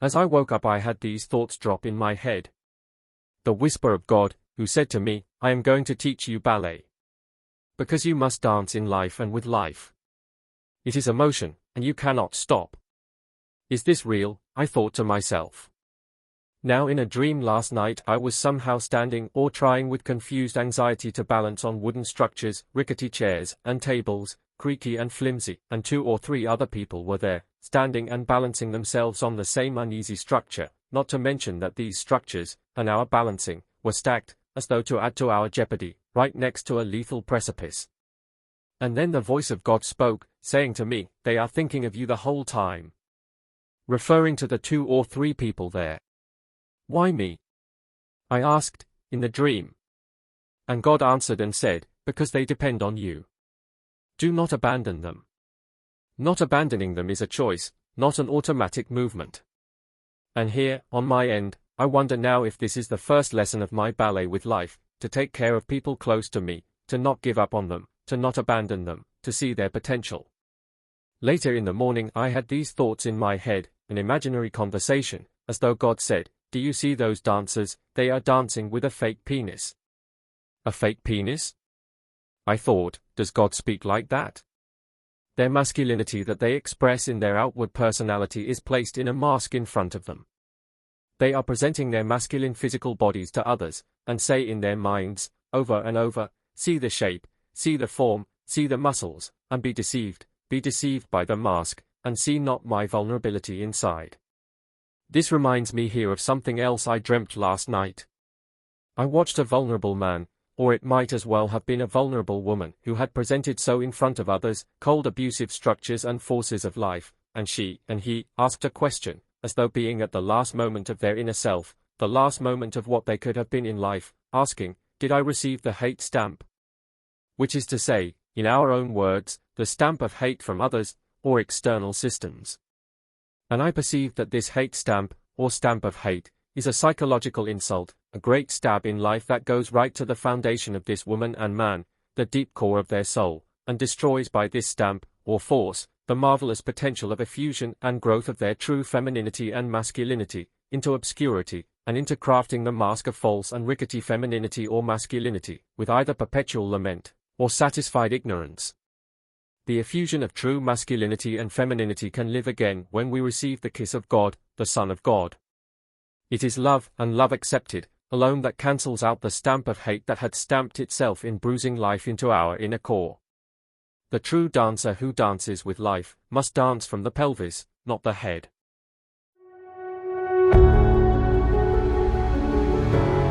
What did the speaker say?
As I woke up I had these thoughts drop in my head. The whisper of God, who said to me, I am going to teach you ballet. Because you must dance in life and with life. It is a motion, and you cannot stop. Is this real? I thought to myself. Now in a dream last night I was somehow standing or trying with confused anxiety to balance on wooden structures, rickety chairs and tables, creaky and flimsy, and 2 or 3 other people were there, standing and balancing themselves on the same uneasy structure, not to mention that these structures, and our balancing, were stacked, as though to add to our jeopardy, right next to a lethal precipice. And then the voice of God spoke, saying to me, they are thinking of you the whole time. Referring to the 2 or 3 people there. Why me? I asked, in the dream. And God answered and said, because they depend on you. Do not abandon them. Not abandoning them is a choice, not an automatic movement. And here, on my end, I wonder now if this is the first lesson of my ballet with life, to take care of people close to me, to not give up on them, to not abandon them, to see their potential. Later in the morning I had these thoughts in my head, an imaginary conversation, as though God said, do you see those dancers? They are dancing with a fake penis. A fake penis? I thought, does God speak like that? Their masculinity that they express in their outward personality is placed in a mask in front of them. They are presenting their masculine physical bodies to others, and say in their minds, over and over, see the shape, see the form, see the muscles, and be deceived by the mask, and see not my vulnerability inside. This reminds me here of something else I dreamt last night. I watched a vulnerable man, or it might as well have been a vulnerable woman, who had presented so in front of others, cold abusive structures and forces of life, and she, and he, asked a question, as though being at the last moment of their inner self, the last moment of what they could have been in life, asking, did I receive the hate stamp? Which is to say, in our own words, the stamp of hate from others, or external systems. And I perceived that this hate stamp, or stamp of hate, is a psychological insult, a great stab in life that goes right to the foundation of this woman and man, the deep core of their soul, and destroys by this stamp, or force, the marvelous potential of effusion and growth of their true femininity and masculinity, into obscurity, and into crafting the mask of false and rickety femininity or masculinity, with either perpetual lament, or satisfied ignorance. The effusion of true masculinity and femininity can live again when we receive the kiss of God, the Son of God. It is love, and love accepted, alone that cancels out the stamp of hate that had stamped itself in bruising life into our inner core. The true dancer who dances with life, must dance from the pelvis, not the head.